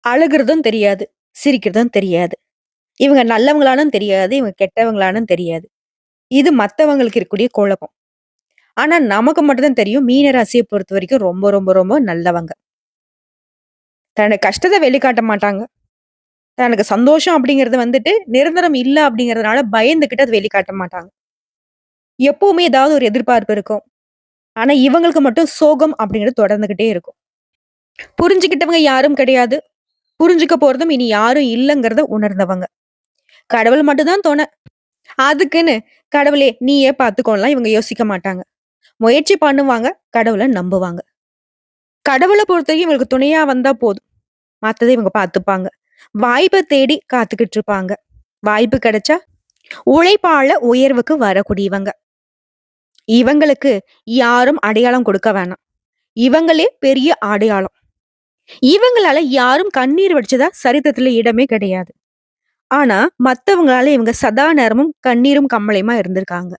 அழுகுறதும் தெரியாது, சிரிக்கிறதும் தெரியாது. இவங்க நல்லவங்களானும் தெரியாது, இவங்க கெட்டவங்களானும் தெரியாது. இது மத்தவங்களுக்கு இருக்கக்கூடிய குழப்பம். ஆனா நமக்கு மட்டும் தான் தெரியும் மீன ராசிய பொறுத்தவரைக்கும் ரொம்ப, ரொம்ப, ரொம்ப நல்லவங்க. தன்னோட கஷ்டத்த வெளிக்காட்ட மாட்டாங்க. தனக்கு சந்தோஷம் அப்படிங்கிறது வந்துட்டு நிரந்தரம் இல்ல அப்படிங்கிறதுனால பயந்துகிட்டு அத வெளிக்காட்ட மாட்டாங்க. எப்பவுமே ஏதாவது ஒரு எதிர்பார்ப்பு இருக்கும். ஆனா இவங்களுக்கு மட்டும் சோகம் அப்படிங்கிறது தொடர்ந்துகிட்டே இருக்கும். புரிஞ்சுகிட்டவங்க யாரும் கிடையாது. புரிஞ்சுக்க போறதும் இனி யாரும் இல்லங்கிறத உணர்ந்தவங்க. கடவுள் மட்டும் தான் துணை. அதுக்குன்னு கடவுளே நீயே பார்த்துக்கோலாம் இவங்க யோசிக்க மாட்டாங்க. முயற்சி பண்ணுவாங்க, கடவுள நம்புவாங்க. கடவுள பொறுத்தவரைக்கும் இவங்களுக்கு துணையா வந்தா போதும். மத்தத இவங்க பார்த்துப்பாங்க. வாய்ப்ப தேடி காத்துக்கிட்டு இருப்பாங்க. வாய்ப்பு கிடைச்சா உழைப்பால உயர்வுக்கு வரக்கூடியவங்க. இவங்களுக்கு யாரும் அடையாளம் கொடுக்க வேணாம். இவங்களே பெரிய அடையாளம். இவங்களால யாரும் கண்ணீர் வடிச்சதா சரித்திரத்துல இடமே கிடையாது. ஆனா மத்தவங்களால இவங்க சதா நேரமும் கண்ணீரும் கம்மலையுமா இருந்திருக்காங்க.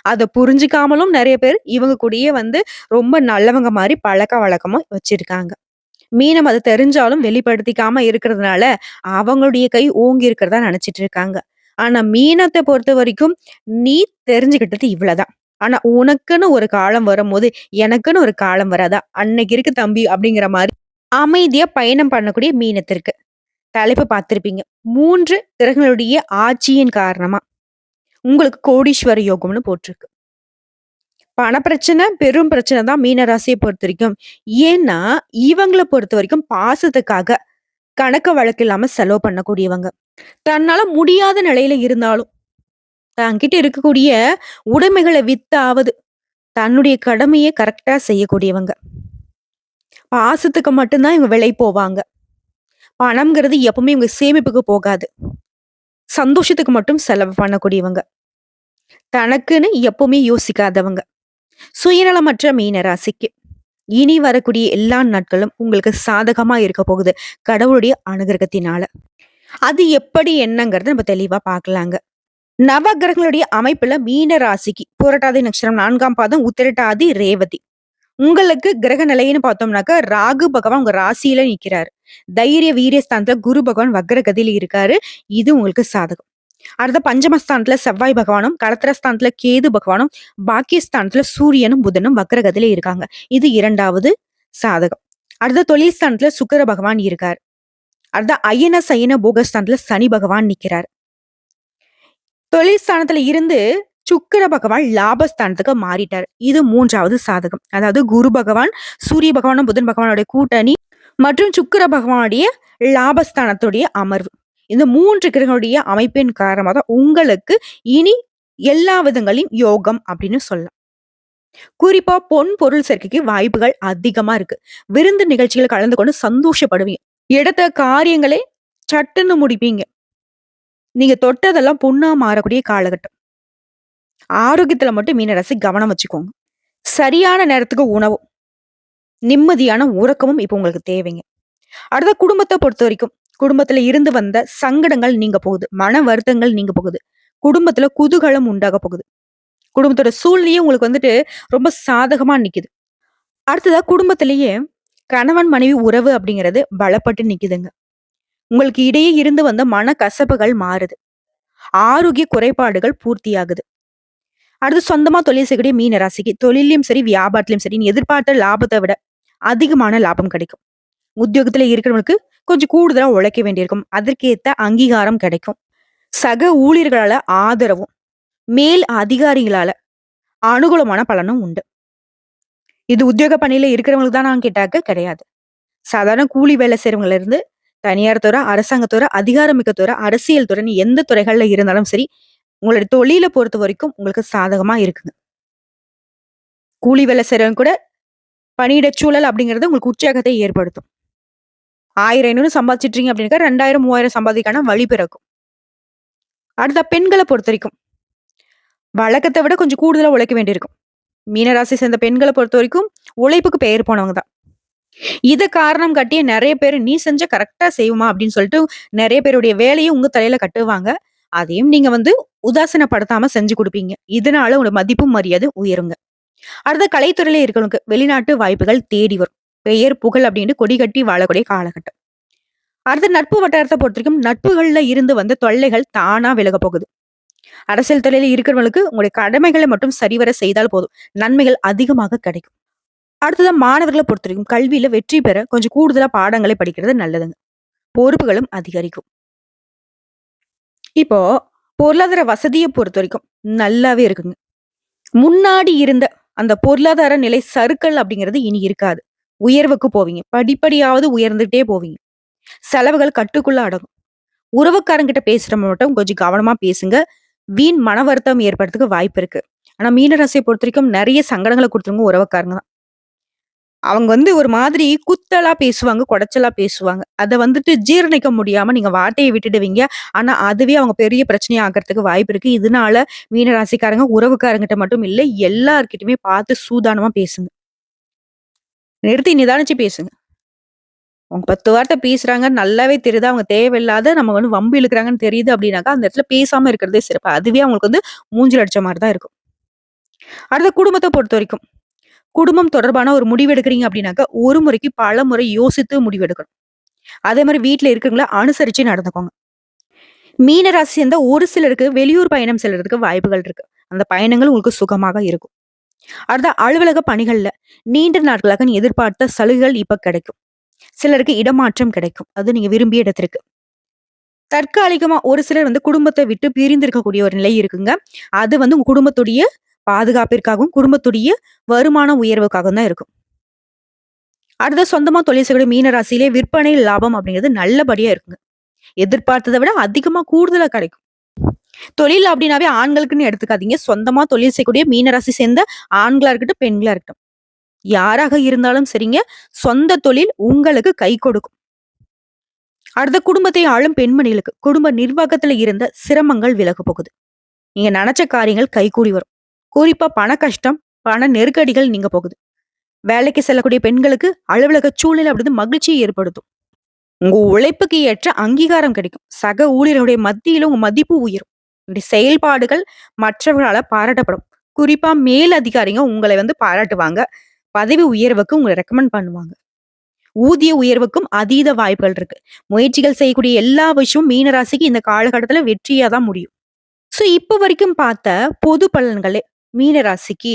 அத புரிஞ்சுக்காமலும் நெறைய பேர் இவங்க கூடயே வந்து ரொம்ப நல்லவங்க மாரி பழக்கவழக்கமா வச்சிருக்காங்க. மீனம் அது தெரிஞ்சாலும் வெளிப்படுத்திக்காம இருக்கிறதுனால, அவங்களுடைய கை ஓங்கி இருக்கிறதா நெனச்சிட்டு இருக்காங்க. ஆனா மீனத்த பொறுத்தவரைக்கும், நீ தெரிஞ்சுக்கிட்டது இவ்வளதான். ஆனா உனக்குன்னு ஒரு காலம் வரும்போது, எனக்குன்னு ஒரு காலம் வராதா? அன்னைக்கு இருக்கு தம்பி அப்படிங்கிற மாரி அமைதியா பயணம் பண்ணக்கூடிய மீனத்திற்கு. தலைப்பு பார்த்திருப்பீங்க. 3 கிரகங்களுடைய ஆட்சியின் காரணமா, உங்களுக்கு கோடீஸ்வர யோகம்னு போட்டிருக்கு. பணப்பிரச்சனை, பெரும் பிரச்சனை தான் மீன ராசிய பொறுத்தவரைக்கும். ஏன்னா, இவங்கள பொறுத்தவரைக்கும் பாசத்துக்காக கணக்கு வழக்கு இல்லாம செலவு பண்ணக்கூடியவங்க. தன்னால முடியாத நிலையில இருந்தாலும், தன்கிட்ட இருக்கக்கூடிய உடைமைகள வித்தாவது, தன்னுடைய கடமைய கரெக்ட்டா செய்யக்கூடியவங்க. பாசத்துக்கு மட்டும் தான் இவங்க விலை போவாங்க. பணம்ங்கிறது எப்பவுமே இவங்க சேமிப்புக்கு போகாது. சந்தோஷத்துக்கு மட்டும் செலவு பண்ணக்கூடியவங்க. தனக்குன்னு எப்பவுமே யோசிக்காதவங்க. சுயநலமற்ற மீன ராசிக்கு. இனி வரக்கூடிய எல்லா நாட்களும் உங்களுக்கு சாதகமா இருக்க போகுது. கடவுளுடைய அனுகிரகத்தினால. அது எப்படி என்னங்கிறத நம்ம தெளிவா பார்க்கலாங்க. நவகிரகங்களுடைய அமைப்புல மீன ராசிக்கு புரட்டாதி நட்சத்திரம் 4ஆம் பாதம், உத்திரட்டாதி, ரேவதி. உங்களுக்கு கிரக நிலைன்னு பார்த்தோம்னாக்க ராகு பகவான் உங்க ராசியில நிக்கிறாரு. தைரிய வீரிய ஸ்தானத்துல குரு பகவான் வக்ரகதியில இருக்காரு. இது உங்களுக்கு சாதகம். அடுத்த பஞ்சமஸ்தானத்துல செவ்வாய் பகவானும், களத்திரஸ்தானத்துல கேது பகவானும், பாக்கியஸ்தானத்துல சூரியனும் புதனும் வக்ரகதியில இருக்காங்க. இது 2வது சாதகம். அடுத்த தொழில் ஸ்தானத்துல சுக்கிர பகவான் இருக்கார். அடுத்த அயன சயன போகஸ்தானத்துல சனி பகவான் நிக்கிறார். தொழில் ஸ்தானத்துல இருந்து சுக்கிர பகவான் லாபஸ்தானத்துக்கு மாறிட்டார். இது 3வது சாதகம். அதாவது குரு பகவான், சூரிய பகவானும் புதன் பகவானுடைய கூட்டணி மற்றும் சுக்கிர பகவானுடைய லாபஸ்தானத்துடைய அமர்வு. இந்த 3 கிரகங்களுடைய அமைப்பின் காரணமா தான் உங்களுக்கு இனி எல்லா விதங்களையும் யோகம் அப்படின்னு சொல்லலாம். குறிப்பா பொன் பொருள் சேர்க்கைக்கு வாய்ப்புகள் அதிகமா இருக்கு. விருந்து நிகழ்ச்சிகள் கலந்து கொண்டு சந்தோஷப்படுவீங்க. எடுத்த காரியங்களே சட்டுன்னு முடிப்பீங்க. நீங்க தொட்டதெல்லாம் பொண்ணா மாறக்கூடிய காலகட்டம். ஆரோக்கியத்துல மட்டும் மீனராசி கவனம் வச்சுக்கோங்க. சரியான நேரத்துக்கு உணவும், நிம்மதியான உறக்கமும் இப்ப உங்களுக்கு தேவைங்க. அடுத்த குடும்பத்த பொறுத்தவரைக்கும், குடும்பத்துல இருந்து வந்த சங்கடங்கள் நீங்க போகுது. மன வருத்தங்கள் நீங்க போகுது. குடும்பத்துல குதூகலம் உண்டாக போகுது. குடும்பத்தோட சூழ்நிலையும் உங்களுக்கு வந்துட்டு ரொம்ப சாதகமா நிக்குது. அடுத்ததா குடும்பத்திலேயே கணவன் மனைவி உறவு அப்படிங்கிறது பலப்பட்டு நிக்குதுங்க. உங்களுக்கு இடையே இருந்து வந்த மனக்கசப்புகள் மாறுது. ஆரோக்கிய குறைபாடுகள் பூர்த்தியாகுது. அடுத்து சொந்தமா தொழில் செய்யக்கூடிய மீன ராசிக்கு தொழிலையும் சரி, வியாபாரத்திலயும் சரி, நீ எதிர்பார்த்த லாபத்தை விட அதிகமான லாபம் கிடைக்கும். உத்தியோகத்துல இருக்கிறவங்களுக்கு கொஞ்சம் கூடுதலா உழைக்க வேண்டியிருக்கும். அதற்கேத்த அங்கீகாரம் கிடைக்கும். சக ஊழியர்களால ஆதரவும், மேல் அதிகாரிகளால அனுகூலமான பலனும் உண்டு. இது உத்தியோக பணியில இருக்கிறவங்களுக்கு தான் நான் கேட்டாக்க கிடையாது. சாதாரண கூலி வேலை செய்றவங்கல இருந்து தனியார் துறை, அரசாங்கத்துறை, அதிகாரமிக்க துறை, அரசியல் துறை, எந்த துறைகள்ல இருந்தாலும் சரி, உங்களுடைய தொழில பொறுத்த வரைக்கும் உங்களுக்கு சாதகமா இருக்குங்க. கூலி வேலை செய்றவங்க கூட பணியிட சூழல் அப்படிங்கிறது உங்களுக்கு உற்சாகத்தை ஏற்படுத்தும். 1000, 500 சம்பாதிச்சிட்டீங்க அப்படின்னா 2000, 3000 சம்பாதிக்கான வழி பிறக்கும். அடுத்த பெண்கள பொறுத்தவரைக்கும், வழக்கத்த விட கொஞ்சம் கூடுதலா உழைக்க வேண்டியிருக்கும். மீனராசி சேர்ந்த பெண்கள பொறுத்தவரைக்கும் உழைப்புக்கு பெயர் போனவங்க தான். இத காரணம் காட்டியே நெறைய பேரு நீ செஞ்சா கரெக்ட்டா செய்வோமா அப்படின்னு சொல்லிட்டு நெறைய பேருடைய வேலைய உங்க தலையில கட்டுவாங்க. அதையும் நீங்க வந்து உதாசீனப்படுத்தாம செஞ்சு குடுப்பீங்க. இதனால உங்க மதிப்பும் மரியாதை உயருங்க. அடுத்த கலைத்துறையில இருக்கிறவங்களுக்கு வெளிநாட்டு வாய்ப்புகள் தேடி வரும். பெயர், புகழ் அப்படின்னு கொடி கட்டி வாழக்கூடிய காலகட்டம். அடுத்து நட்பு வட்டாரத்த பொறுத்தவரைக்கும் நட்புகள்ல இருந்து வந்த தொல்லைகள் தானா விலகப் போகுது. அரசியல் துறையில இருக்கிறவங்களுக்கு உங்களுடைய கடமைகளை மட்டும் சரிவர செய்தால் போதும். நன்மைகள் அதிகமாக கிடைக்கும். அடுத்ததா மாணவர்கள பொறுத்தவரைக்கும் கல்வியில வெற்றி பெற கொஞ்சம் கூடுதலா பாடங்களை படிக்கிறது நல்லதுங்க. பொறுப்புகளும் அதிகரிக்கும். இப்போ பொருளாதார வசதிய பொறுத்தவரைக்கும் நல்லாவே இருக்குங்க. முன்னாடி இருந்த அந்த பொருளாதார நிலை சறுக்கல் அப்படிங்கிறது இனி இருக்காது. உயர்வுக்கு போவீங்க. படிப்படியாவது உயர்ந்துட்டே போவீங்க. செலவுகள் கட்டுக்குள்ள அடங்கும். உறவுக்காரங்கிட்ட பேசுற மட்டும் கொஞ்சம் கவனமா பேசுங்க. வீண் மன வருத்தம் ஏற்படுறதுக்கு வாய்ப்பு இருக்கு. ஆனா மீன ராசிய பொறுத்தவரைக்கும் நெறைய சங்கடங்கள குடுத்துறவங்க உறவுக்காரங்க தான். அவங்க ஒரு மாதிரி குத்தலா பேசுவாங்க, கொடைச்சலா பேசுவாங்க. அத ஜீரணிக்க முடியாம நீங்க வார்த்தைய விட்டுடுவீங்க. ஆனா அதுவே அவங்க பெரிய பிரச்சனையா ஆகுறதுக்கு வாய்ப்பு இருக்கு. இதனால மீன ராசிக்காரங்க உறவுக்காரங்கிட்ட மட்டும் இல்ல, எல்லார்கிட்டயுமே பார்த்து சூதானமா பேசுங்க. நிறுத்தி நிதானிச்சு பேசுங்க. அவங்க 10 வார்த்தை பேசுறாங்க. நல்லாவே தெரியுது. அவங்க தேவையில்லாத நம்ம வம்பு இழுக்குறாங்கன்னு தெரியுது அப்டின்னாக்கா, அந்த இடத்துல பேசாம இருக்கிறதே சிறப்பு. அதுவே அவங்களுக்கு மூஞ்சில அடிச்ச மாரி தான் இருக்கும். அடுத்து குடும்பத்த பொறுத்தவரைக்கும், குடும்பம் தொடர்பான ஒரு முடிவு எடுக்கிறீங்க அப்டின்னாக்கா, ஒரு முறைக்கு பல முறை யோசித்து முடிவெடுக்கணும். அதே மாரி வீட்ல இருக்கிறவங்கள அனுசரிச்சு நடந்துக்கோங்க. மீன ராசி சேர்ந்த ஒரு சிலருக்கு வெளியூர் பயணம் செல்றதுக்கு வாய்ப்புகள் இருக்கு. அந்த பயணங்கள் உங்களுக்கு சுகமாக இருக்கும். அடுத்த அலுவலக பணிகள்ல நீண்ட நாட்களாக நீ எதிர்பார்த்த சலுகைகள் இப்ப கிடைக்கும். சிலருக்கு இடமாற்றம் கிடைக்கும். அது நீங்க விரும்பிய இடத்திற்கு. தற்காலிகமா ஒரு சிலர் குடும்பத்த விட்டு பிரிந்திருக்கக்கூடிய ஒரு நிலை இருக்குங்க. அது உங்க குடும்பத்துடைய பாதுகாப்பிற்காகவும், குடும்பத்துடைய வருமான உயர்வுக்காகவும் தான் இருக்கும். அடுத்த சொந்தமா தொழில் செய்யக்கூடிய மீன ராசியிலே விற்பனை லாபம் அப்படிங்கிறது நல்லபடியா இருக்குங்க. எதிர்பார்த்ததை விட அதிகமா கூடுதலா கிடைக்கும். தொழில் அப்படின்னாவே ஆண்களுக்குன்னு எடுத்துக்காதீங்க. சொந்தமா தொழில் செய்யக்கூடிய மீனராசி சேர்ந்த ஆண்களா இருக்கட்டும், பெண்களா இருக்கட்டும். யாராக இருந்தாலும் சரிங்க, சொந்த தொழில் உங்களுக்கு கை கொடுக்கும். அடுத்த குடும்பத்தை ஆளும் பெண்மணிகளுக்கு குடும்ப நிர்வாகத்துல இருந்த சிரமங்கள் விலக போகுது. நீங்க நினைச்ச காரியங்கள் கைகூடி வரும். குறிப்பா பண கஷ்டம், பண நெருக்கடிகள் நீங்க போகுது. வேலைக்கு செல்லக்கூடிய பெண்களுக்கு அலுவலக சூழ்நிலை அப்படிது மகிழ்ச்சியை ஏற்படுத்தும். உங்க உழைப்புக்கு ஏற்ற அங்கீகாரம் கிடைக்கும். சக ஊழியர்களுடைய மத்தியில உங்க மதிப்பு உயரும். உங்களுடைய செயல்பாடுகள் மற்றவர்களால பாராட்டப்படும். குறிப்பா மேல் அதிகாரிங்க உங்களை பாராட்டுவாங்க. பதவி உயர்வுக்கு உங்களை ரெக்கமெண்ட் பண்ணுவாங்க. ஊதிய உயர்வுக்கும் அதீத வாய்ப்புகள் இருக்கு. முயற்சிகள் செய்யக்கூடிய எல்லா விஷயமும் மீனராசிக்கு இந்த காலகட்டத்துல வெற்றியா தான் முடியும். சோ இப்ப வரைக்கும் பார்த்த பொது பலன்களே மீனராசிக்கு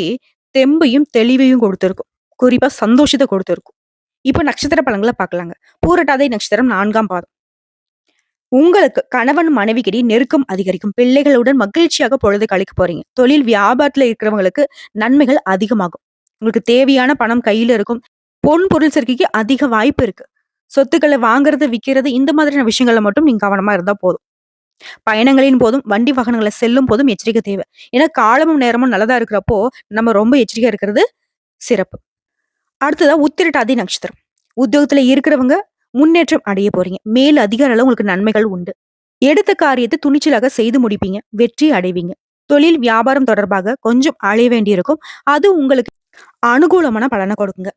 தெம்பையும் தெளிவையும் கொடுத்திருக்கும். குறிப்பா சந்தோஷத்தை கொடுத்திருக்கும். இப்ப நட்சத்திர பலன்களை பார்க்கலாங்க. பூரட்டாதி நட்சத்திரம் 4ஆம் பாதம். உங்களுக்கு கணவன் மனைவிக்கிடையே நெருக்கம் அதிகரிக்கும். பிள்ளைகளுடன் மகிழ்ச்சியாக பொழுது கழிக்க போறீங்க. தொழில் வியாபாரத்துல இருக்கிறவங்களுக்கு நன்மைகள் அதிகமாகும். உங்களுக்கு தேவையான பணம் கையில இருக்கும். பொன் பொருள் சேர்க்கைக்கு அதிக வாய்ப்பு இருக்கு. சொத்துக்களை வாங்குறது, விக்கிறது இந்த மாதிரியான விஷயங்கள்ல மட்டும் நீங்க கவனமா இருந்தா போதும். பயணங்களின் போதும், வண்டி வாகனங்களை செல்லும் போதும் எச்சரிக்கை தேவை. ஏன்னா காலமும் நேரமும் நல்லதா இருக்கிறப்போ நம்ம ரொம்ப எச்சரிக்கையா இருக்கிறது சிறப்பு. அடுத்ததா உத்திரட்டாதி நட்சத்திரம். உத்தியோகத்துல இருக்கிறவங்க முன்னேற்றம் அடைய போறீங்க. மேல் அதிகார அளவு உங்களுக்கு நன்மைகள் உண்டு. எடுத்த காரியத்தை துணிச்சலாக செய்து முடிப்பீங்க. வெற்றி அடைவீங்க. தொழில் வியாபாரம் தொடர்பாக கொஞ்சம் அலைய வேண்டியிருக்கும். அது உங்களுக்கு அனுகூலமான பலனை கொடுக்குங்க.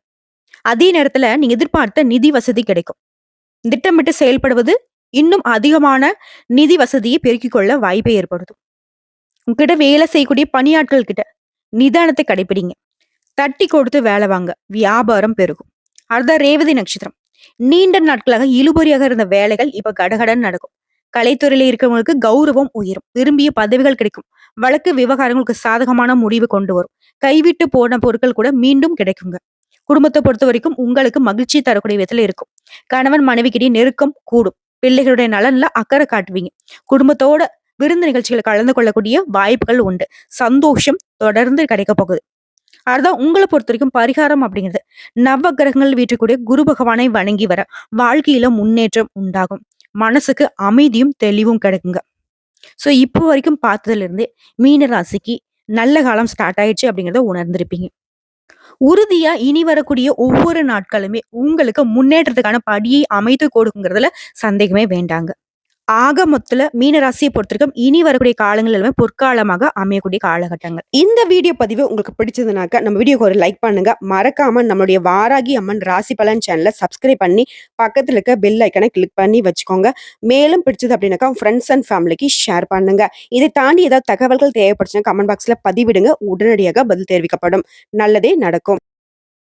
அதே நேரத்துல நீங்க எதிர்பார்த்த நிதி வசதி கிடைக்கும். திட்டமிட்டு செயல்படுவது இன்னும் அதிகமான நிதி வசதியை பெருக்கிக் கொள்ள வாய்ப்பை ஏற்படுத்தும். உங்ககிட்ட வேலை செய்யக்கூடிய பணியாட்கள் கிட்ட நிதானத்தை கடைபிடிங்க. தட்டி கொடுத்து வேலை வாங்க. வியாபாரம் பெருகும். அடுத்த ரேவதி நட்சத்திரம். நீண்ட நாட்களாக இழுபறியாக இருந்த வேலைகள் இப்ப கடகடன் நடக்கும். கலைத்துறையில இருக்கிறவங்களுக்கு கௌரவம் உயரும். விரும்பிய பதவிகள் கிடைக்கும். வழக்கு விவகாரங்களுக்கு சாதகமான முடிவு கொண்டு வரும். கைவிட்டு போன பொருட்கள் கூட மீண்டும் கிடைக்குங்க. குடும்பத்தை பொறுத்த வரைக்கும் உங்களுக்கு மகிழ்ச்சி தரக்கூடிய விதத்துல இருக்கும். கணவன் மனைவிக்கிடையே நெருக்கம் கூடும். பிள்ளைகளுடைய நலன்ல அக்கறை காட்டுவீங்க. குடும்பத்தோட விருந்து நிகழ்ச்சிகளை கலந்து கொள்ளக்கூடிய வாய்ப்புகள் உண்டு. சந்தோஷம் தொடர்ந்து கிடைக்க போகுது. அதுதான் உங்களை பொறுத்த வரைக்கும் பரிகாரம் அப்படிங்கிறது. நவ கிரகங்கள் வீட்டுக்கூடிய குரு பகவானை வணங்கி வர வாழ்க்கையில முன்னேற்றம் உண்டாகும். மனசுக்கு அமைதியும் தெளிவும் கிடைக்குங்க. சோ இப்போ வரைக்கும் பார்த்ததுல இருந்தே மீன ராசிக்கு நல்ல காலம் ஸ்டார்ட் ஆயிடுச்சு அப்படிங்கறத உணர்ந்திருப்பீங்க. உறுதியா இனி வரக்கூடிய ஒவ்வொரு நாட்களுமே உங்களுக்கு முன்னேற்றத்துக்கான படியை அமைத்து கொடுக்குங்கிறதுல சந்தேகமே வேண்டாங்க. ஆக மொத்தத்துல மீன ராசியை பொறுத்திருக்கும் இனி வரக்கூடிய காலங்கள் எல்லாமே பொற்காலமாக அமையக்கூடிய காலகட்டங்கள். இந்த வீடியோ பதிவு உங்களுக்கு பிடிச்சதுனாக்க நம்ம வீடியோக்கு ஒரு லைக் பண்ணுங்க. மறக்காம நம்மளுடைய வாராகி அம்மன் ராசி பலன் சேனலை சப்ஸ்கிரைப் பண்ணி பக்கத்துல இருக்க பெல் ஐக்கனை கிளிக் பண்ணி வச்சுக்கோங்க. மேலும் பிடிச்சது அப்படின்னாக்கா ஃப்ரெண்ட்ஸ் அண்ட் ஃபேமிலிக்கு ஷேர் பண்ணுங்க. இதை தாண்டி ஏதாவது தகவல்கள் தேவைப்படுச்சுன்னா கமெண்ட் பாக்ஸ்ல பதிவிடுங்க. உடனடியாக பதில் தெரிவிக்கப்படும். நல்லதே நடக்கும்.